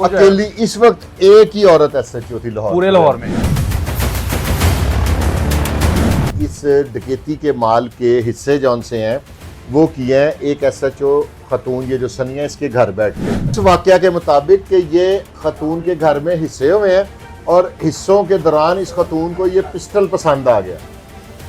अकेली इस वक्त एक ही औरत एसएचओ थी लाहौर, पूरे लाहौर में। इस डकैती के माल के हिस्से जौन से हैं वो किए हैं एक एसएचओ खतून, ये जो सनिया, इसके घर बैठ के। इस वाकया के मुताबिक कि ये खतून के घर में हिस्से हुए हैं और हिस्सों के दौरान इस खतून को ये पिस्टल पसंद आ गया,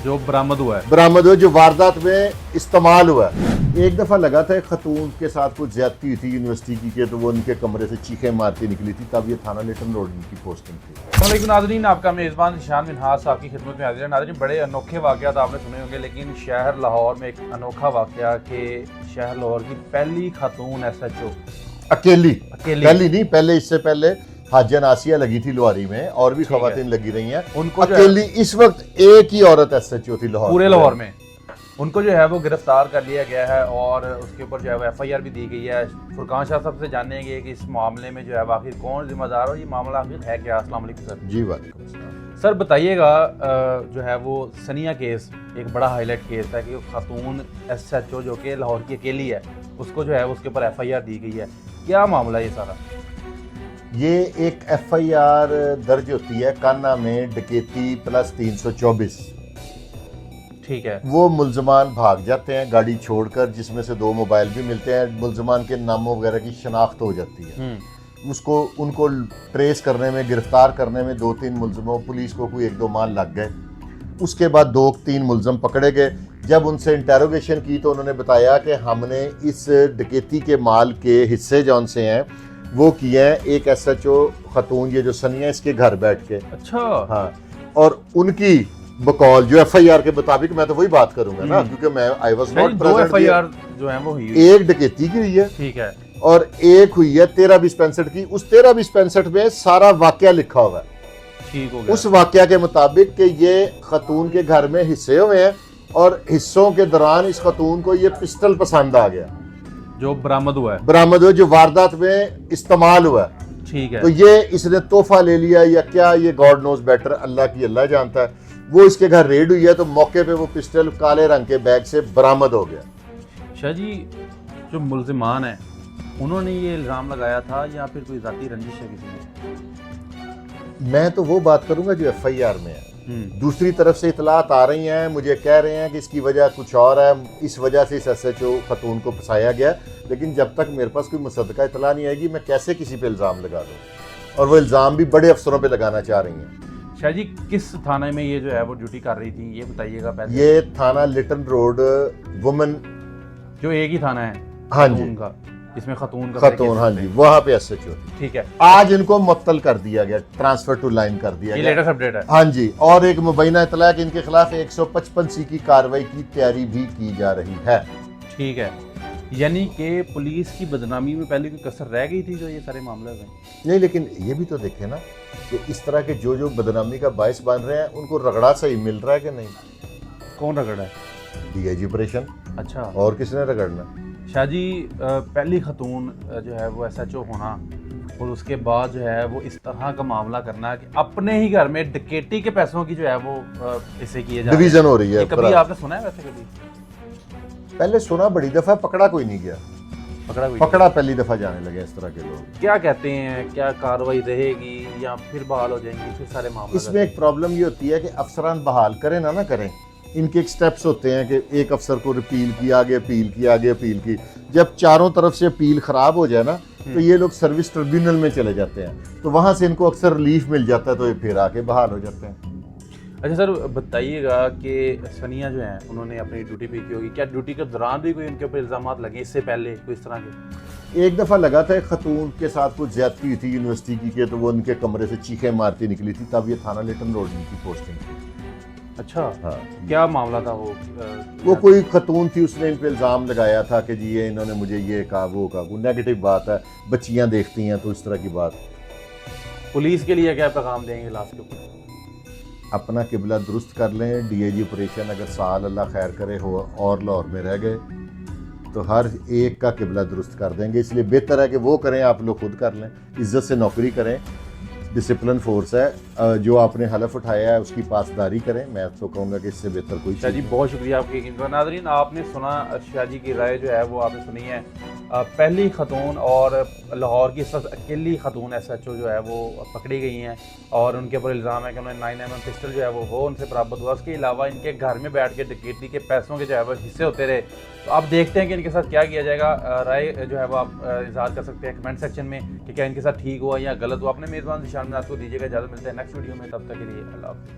जो बरामद हुआ है। बरामद हुआ, जो वारदात में इस्तेमाल हुआ है। एक दफ़ा लगा था खतून के साथ कुछ ज्यादती हुई थी यूनिवर्सिटी की के, तो वो उनके कमरे से चीखें मारती निकली थी, तब ये थाना लिटन रोड की पोस्टिंग थी। लेकिन नाज़रीन, आपका मेज़बान निशान मिनहास आपकी खिदमत में हाजिर है। नाज़रीन, बड़े अनोखे वाक़यात आपने सुने होंगे, लेकिन शहर लाहौर में एक अनोखा वाक़या कि शहर लाहौर की पहली खातून एसएचओ अकेली अकेली पहली नहीं, पहले इससे पहले हाजन आसिया लगी थी लोहारी में, और भी खवातीन लगी रही हैं। उनको अकेली इस वक्त एक ही औरत एसएचओ थी लाहौर, पूरे लाहौर में। उनको जो है वो गिरफ्तार कर लिया गया है और उसके ऊपर जो है वो एफआईआर भी दी गई है। फुरकान शाह साहब से जानेंगे कि इस मामले में जो है आखिर कौन जिम्मेदार और ये मामला आखिर है क्या। अस्सलाम वालेकुम सर। जी वालेकुम अस्सलाम। सर बताइएगा, जो है वो सनिया केस एक बड़ा हाईलाइट केस है कि खातून एसएचओ जो कि लाहौर की अकेली है, उसको जो है उसके ऊपर एफआईआर दी गई है। क्या मामला है ये सारा? ये एक एफआईआर दर्ज होती है कान्हा में, डकैती प्लस 324। ठीक है। वो मुल्जमान भाग जाते हैं गाड़ी छोड़कर, जिसमें से 2 मोबाइल भी मिलते हैं। मुल्जमान के नामों वगैरह की शनाख्त हो जाती है। उसको उनको ट्रेस करने में, गिरफ्तार करने में 2-3 मुल्जमों, पुलिस को कोई 1-2 माह लग गए। उसके बाद 2-3 मुल्जम पकड़े गए। जब उनसे इंटेरोगेशन की तो उन्होंने बताया कि हमने इस डकैती के माल के हिस्से जौन से हैं वो किए हैं एक एसएचओ खतून, ये जो सनिया, इसके घर बैठ के। अच्छा। हाँ, और उनकी बकौल जो एफआईआर के मुताबिक, मैं तो वही बात करूंगा ना, क्योंकि मैं I was not present. FIR जो है वो हुई है। एक डकैती की हुई है, ठीक है, और एक हुई है 13-20-65 की। उस 13-20-65 में सारा वाकया लिखा हुआ है। ठीक हो गया। उस वाकया के मुताबिक कि ये खतून के घर में हिस्से हुए हैं और हिस्सों के दौरान इस खतून को ये पिस्टल पसंद आ गया, जो बरामद हुआ है। बरामद हुआ, जो वारदात में इस्तेमाल हुआ है। ठीक है। तो ये इसने तोहफा ले लिया या क्या, ये गॉड नोज बेटर, अल्लाह जानता है। वो इसके घर रेड हुई है तो मौके पे वो पिस्टल काले रंग के बैग से बरामद हो गया। शाह जी, जो मुल्जिमान है उन्होंने ये इल्ज़ाम लगाया था या फिर कोई ज़ाती रंजिश है किसी ने? मैं तो वो बात करूंगा जो एफआईआर में है। दूसरी तरफ से इतलात आ रही हैं, मुझे कह रहे हैं कि इसकी वजह कुछ और है, इस वजह से इस एसएचओ खतून को फंसाया गया। लेकिन जब तक मेरे पास कोई मुसद्दका इतला नहीं आएगी, मैं कैसे किसी पे इल्ज़ाम लगा दूँ? और वो इल्ज़ाम भी बड़े अफसरों पे लगाना चाह रही हैं। शाह जी, किस थाने में ये जो है वो ड्यूटी कर रही थी, ये बताइएगा पहले। ये थाना लिटन रोड वुमेन, जो एक ही थाना है हाँ जी, खतून का, जिसमें खतून का खतून, हाँ जी, वहाँ पे एसएचओ। ठीक है। आज इनको मुअत्तल कर दिया गया, ट्रांसफर टू लाइन कर दिया ये गया। लेटेस्ट अपडेट है। हाँ जी, और एक मुबैना इतला है कि इनके खिलाफ 155C की कार्रवाई की तैयारी भी की जा रही है। ठीक है, यानी कि पुलिस की बदनामी में पहले कोई कसर रह गई थी जो ये सारे मामले में? नहीं, लेकिन ये भी तो देखें ना कि इस तरह के जो बदनामी का बायस बन रहे हैं, उनको रगड़ा सही मिल रहा है कि नहीं? कौन रगड़ा है? DIG operation. अच्छा। और किसने रगड़ना? शाह जी, पहली खतून जो है वो एसएचओ होना और उसके बाद जो है वो इस तरह का मामला करना कि अपने ही घर में डकैती के पैसों की जो है वो इससे किए जा डिवीजन हो रही है। कभी आपने सुना है वैसे? कभी पहले सुना बड़ी दफा, पकड़ा कोई नहीं गया। पकड़ा पहली दफा जाने लगे इस तरह के लोग। क्या कहते हैं, क्या कार्रवाई रहेगी या फिर बहाल हो जाएंगी फिर सारे मामले? इसमें एक प्रॉब्लम ये होती है कि अफसरान बहाल करें ना करें, इनके एक स्टेप्स होते हैं कि एक अफसर को रिपील की, आगे अपील की, आगे अपील की। जब चारों तरफ से अपील खराब हो जाए ना, तो ये लोग सर्विस ट्रिब्यूनल में चले जाते हैं, तो वहां से इनको अक्सर रिलीफ मिल जाता है, तो ये फिर आके बहाल हो जाते हैं। अच्छा सर, बताइएगा कि सनिया जो है उन्होंने अपनी ड्यूटी पे की होगी, क्या ड्यूटी के दौरान भी कोई उनके ऊपर इल्जाम लगे इससे पहले कोई इस तरह के? एक दफ़ा लगा था खतून के साथ कुछ ज्यादती हुई थी यूनिवर्सिटी की के, तो वो उनके कमरे से चीखें मारती निकली थी, तब ये थाना लिटन रोड की पोस्टिंग थी। अच्छा। हाँ। क्या मामला था वो कोई खतून थी, उसने इन पे इल्ज़ाम लगाया था कि जी ये इन्होंने मुझे ये कहा, वो कहा, वो नेगेटिव बात है, बच्चियाँ देखती हैं तो इस तरह की बात। पुलिस के लिए क्या पैगाम देंगे लास्ट के ऊपर? अपना किबला दुरुस्त कर लें। डीआईजी ऑपरेशन अगर साल अल्लाह खैर करे हो और लाहौर में रह गए तो हर एक का किबला दुरुस्त कर देंगे। इसलिए बेहतर है कि वो करें, आप लोग खुद कर लें, इज्जत से नौकरी करें। डिसिप्लिन फोर्स है। जो आपने हलफ उठाया है उसकी पासदारी करें। मैं तो कहूँगा कि इससे बेहतर कोई शाह जी चीज़ बहुत शुक्रिया आपकी कीमत। नाज़रीन आपने सुना शाह जी की राय जो है वो आपने सुनी है। पहली खतून और लाहौर की सब अकेली खतून SHO जो है वो पकड़ी गई हैं और उनके ऊपर इल्ज़ाम है कि उन्होंने 9mm पिस्टल जो है वो उनसे बरामद हुआ। उसके अलावा इनके घर में बैठ के डकैती के पैसों के जो है वो हिस्से होते रहे। तो अब देखते हैं कि इनके साथ क्या किया जाएगा। राय जो है वो आप इज़हार कर सकते हैं कमेंट सेक्शन में कि क्या इनके साथ ठीक हुआ या गलत हुआ। अपने मेज़बान ज़ीशान मिनाज को दीजिएगा इजाज़त। मिलते हैं नेक्स्ट वीडियो में, तब तक के लिए अल्लाह हाफ़िज़।